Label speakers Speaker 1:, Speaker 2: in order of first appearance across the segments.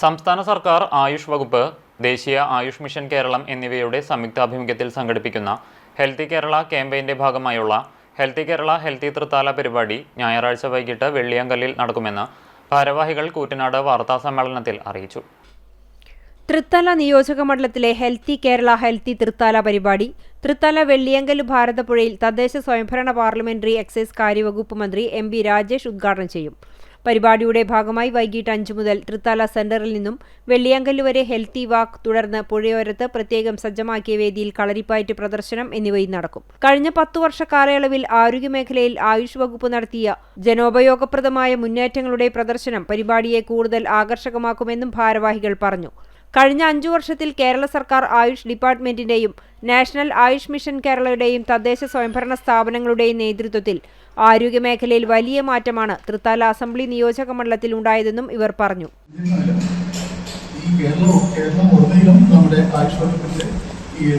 Speaker 1: സംസ്ഥാന സർക്കാർ ആയുഷ് വകുപ്പ്, ദേശീയ ആയുഷ് മിഷൻ കേരളം എന്നിവയുടെ സംയുക്താഭിമുഖ്യത്തിൽ സംഘടിപ്പിക്കുന്ന ഹെൽത്തി കേരള ക്യാമ്പയിന്റെ ഭാഗമായുള്ള ഹെൽത്തി കേരള ഹെൽത്തി തൃത്താല പരിപാടി ഞായറാഴ്ച വൈകിട്ട് വെള്ളിയാങ്കല്ലിൽ നടക്കുമെന്ന് ഭാരവാഹികൾ കൂറ്റനാട് വാർത്താസമ്മേളനത്തിൽ അറിയിച്ചു.
Speaker 2: തൃത്താല നിയോജക മണ്ഡലത്തിലെ ഹെൽത്തി കേരള ഹെൽത്തി തൃത്താല പരിപാടി തൃത്താല വെള്ളിയങ്കല് ഭാരതപ്പുഴയിൽ തദ്ദേശ സ്വയംഭരണ പാർലമെന്ററി എക്സൈസ് കാര്യവകുപ്പ് മന്ത്രി MP രാജേഷ് ഉദ്ഘാടനം ചെയ്യും. പരിപാടിയുടെ ഭാഗമായി വൈകിട്ട് 5 മുതൽ തൃത്താല സെന്ററിൽ നിന്നും വെള്ളിയാങ്കല്ല് വരെ ഹെൽത്തി വാക്ക്, തുടർന്ന് പുഴയോരത്ത് പ്രത്യേകം സജ്ജമാക്കിയ വേദിയിൽ കളരിപ്പയറ്റ് പ്രദർശനം എന്നിവയും നടക്കും. കഴിഞ്ഞ 10 വർഷ കാലയളവിൽ ആരോഗ്യമേഖലയിൽ ആയുഷ് വകുപ്പ് നടത്തിയ ജനോപയോഗപ്രദമായ മുന്നേറ്റങ്ങളുടെ പ്രദർശനം പരിപാടിയെ കൂടുതൽ ആകർഷകമാക്കുമെന്നും ഭാരവാഹികൾ പറഞ്ഞു. കഴിഞ്ഞ 5 വർഷത്തിൽ കേരള സർക്കാർ ആയുഷ് ഡിപ്പാർട്ട്മെന്റിന്റെയും നാഷണൽ ആയുഷ് മിഷൻ കേരളയുടെയും തദ്ദേശ സ്വയംഭരണ സ്ഥാപനങ്ങളുടെയും നേതൃത്വത്തിൽ ആരോഗ്യമേഖലയിൽ വലിയ മാറ്റമാണ് തൃത്താല അസംബ്ലി നിയോജക മണ്ഡലത്തിൽ ഉണ്ടായതെന്നും ഇവർ പറഞ്ഞു.
Speaker 3: നമ്മുടെ ആയുഷ് വകുപ്പിന്റെ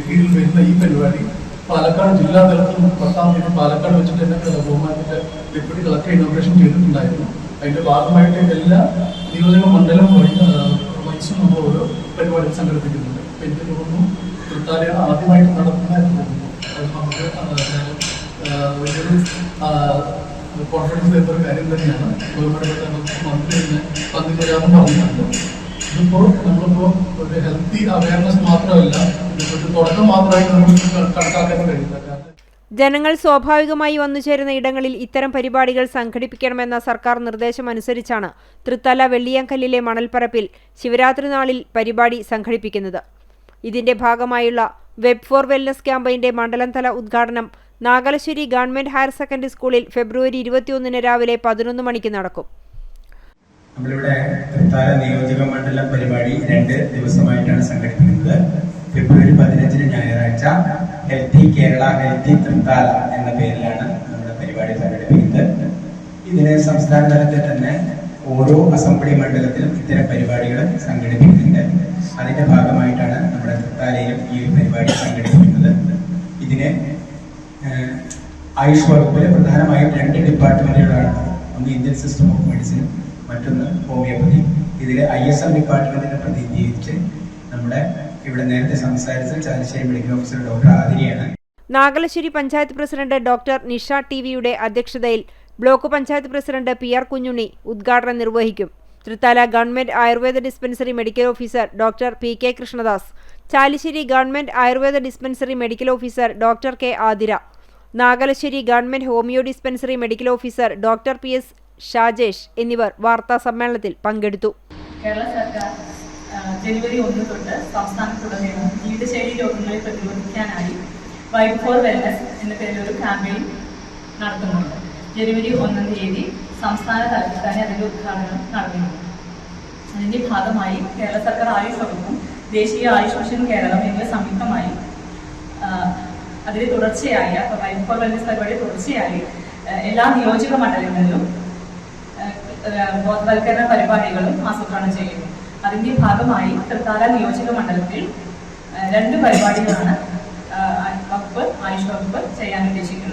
Speaker 3: കീഴിൽ വരുന്ന ഈ പരിപാടി പാലക്കാട് ജില്ലാ തലത്തിൽ 10-ാം തീയതി പാലക്കാട് വെച്ചിട്ട് തന്നെ ബഹുമാനത്തിന്റെ ഡെപ്യൂട്ടി കളക്ടർ ഇനോഗ്രേഷൻ ചെയ്തിട്ടുണ്ടായിരുന്നു. അതിന്റെ ഭാഗമായിട്ട് എല്ലാ നിയോജക മണ്ഡലം വൈസും നമ്മൾ ഓരോ പരിപാടി സംഘടിപ്പിക്കുന്നുണ്ട്. എനിക്ക് തോന്നുന്നു തൃത്താലയാണ് ആദ്യമായിട്ട് നടത്തുന്നതായിട്ട് തോന്നുന്നു. അത് നമുക്ക് വലിയൊരു കോൺഫിഡൻസ് തരുന്നൊരു കാര്യം തന്നെയാണ്. ബഹുമാനപ്പെട്ട മന്ത്രി തന്നെ പന്തിരാമൻ പറഞ്ഞിട്ടുണ്ട്. ഇതിപ്പോൾ നമ്മളിപ്പോൾ ഒരു ഹെൽത്തി അവയർനെസ് മാത്രമല്ല, ഒരു തുടക്കം മാത്രമായിട്ട് നമുക്ക് കണക്കാക്കാൻ കഴിയില്ല.
Speaker 2: ജനങ്ങൾ സ്വാഭാവികമായി വന്നുചേരുന്ന ഇടങ്ങളിൽ ഇത്തരം പരിപാടികൾ സംഘടിപ്പിക്കണമെന്ന സർക്കാർ നിർദ്ദേശം അനുസരിച്ചാണ് തൃത്താല വെള്ളിയാങ്കല്ലിലെ മണൽപ്പരപ്പിൽ ശിവരാത്രി നാളിൽ പരിപാടി സംഘടിപ്പിക്കുന്നത്. ഇതിന്റെ ഭാഗമായുള്ള വെബ് ഫോർ വെൽനസ് ക്യാമ്പയിന്റെ മണ്ഡലം തല ഉദ്ഘാടനം നാഗലശ്ശേരി ഗവൺമെന്റ് ഹയർ സെക്കൻഡറി സ്കൂളിൽ ഫെബ്രുവരി 21 രാവിലെ 11 മണിക്ക് നടക്കും.
Speaker 4: നമ്മളിവിടെ തൃത്താല നിയോജക മണ്ഡലം പരിപാടി 2 ദിവസമായിട്ടാണ് സംഘടിപ്പിക്കുന്നത്. ഫെബ്രുവരി 15 ഞായറാഴ്ച ഹെൽത്തി കേരള ഹെൽത്തി തൃത്താല എന്ന പേരിലാണ് നമ്മുടെ പരിപാടി സംഘടിപ്പിക്കുന്നത്. ഇതിന് സംസ്ഥാന തലത്തിൽ തന്നെ ഓരോ അസംബ്ലി മണ്ഡലത്തിലും ഇത്തരം പരിപാടികൾ സംഘടിപ്പിക്കുന്നുണ്ട്. അതിന്റെ ഭാഗമായിട്ടാണ് നമ്മുടെ തൃത്താലയിലും ഈ ഒരു പരിപാടി സംഘടിപ്പിക്കുന്നത്. ഇതിന് ആയുഷ് വകുപ്പിലെ പ്രധാനമായും 2 ഡിപ്പാർട്ട്മെന്റുകളാണ്. ഒന്ന് ഇന്ത്യൻ സിസ്റ്റം ഓഫ് മെഡിസിനും മറ്റൊന്ന് ഹോമിയോപ്പതി. ഇതിൽ ISM ഡിപ്പാർട്ട്മെന്റിനെ പ്രതിനിധീകരിച്ച് നമ്മുടെ ഇവിടെ നേരത്തെ സംസാരിച്ച ചാലശ്ശേരി മെഡിക്കൽ ഓഫീസർ ഡോക്ടർ ആതിരയാണ്.
Speaker 2: നാഗലശ്ശേരി പഞ്ചായത്ത് പ്രസിഡന്റ് ഡോക്ടർ നിഷ ടിവിയുടെ അധ്യക്ഷതയിൽ block panchayat president PR Kunhunni ഉദ്ഘാടനം നിർവഹിക്കും. Thrithala government Ayurveda dispensary medical officer doctor PK Krishnadas, Chalissery government Ayurveda dispensary medical officer doctor K ആതിര, Nagalassery government homeo dispensary medical officer doctor PS Shajesh എന്നിവർ വാർത്താ സമ്മേളനത്തിൽ പങ്കെടുത്തു.
Speaker 5: കേരള സർക്കാർ ജനുവരി 1 തൊട്ട് സംസ്ഥാനത്തുടനീളം ജീവിതശൈലി രോഗങ്ങളെ പ്രതിരോധിക്കാനായി വൈബ് ഫോർ വെൽനസ് എന്ന പേരിൽ ഒരു ക്യാമ്പയിൻ നടത്തുന്നുണ്ട്. ജനുവരി 1 തീയതി സംസ്ഥാന തലത്തിൽ തന്നെ അതിൻ്റെ ഉദ്ഘാടനം നടത്തുന്നുണ്ട്. അതിൻ്റെ ഭാഗമായി കേരള സർക്കാർ ആയുഷ് വകുപ്പും ദേശീയ ആയുഷ് മിഷൻ കേരളം എന്നിവ സംയുക്തമായി അതിന് തുടർച്ചയായി വൈബ് ഫോർ വെൽനസ് പരിപാടി തുടർച്ചയായി എല്ലാ നിയോജക മണ്ഡലങ്ങളിലും ബോധവൽക്കരണ പരിപാടികളും ആസൂത്രണം ചെയ്യുന്നു. അതിന്റെ ഭാഗമായി തൃത്താല നിയോജക മണ്ഡലത്തിൽ 2 പരിപാടികളാണ് ആയുഷ് വകുപ്പ് ചെയ്യാൻ ഉദ്ദേശിക്കുന്നത്.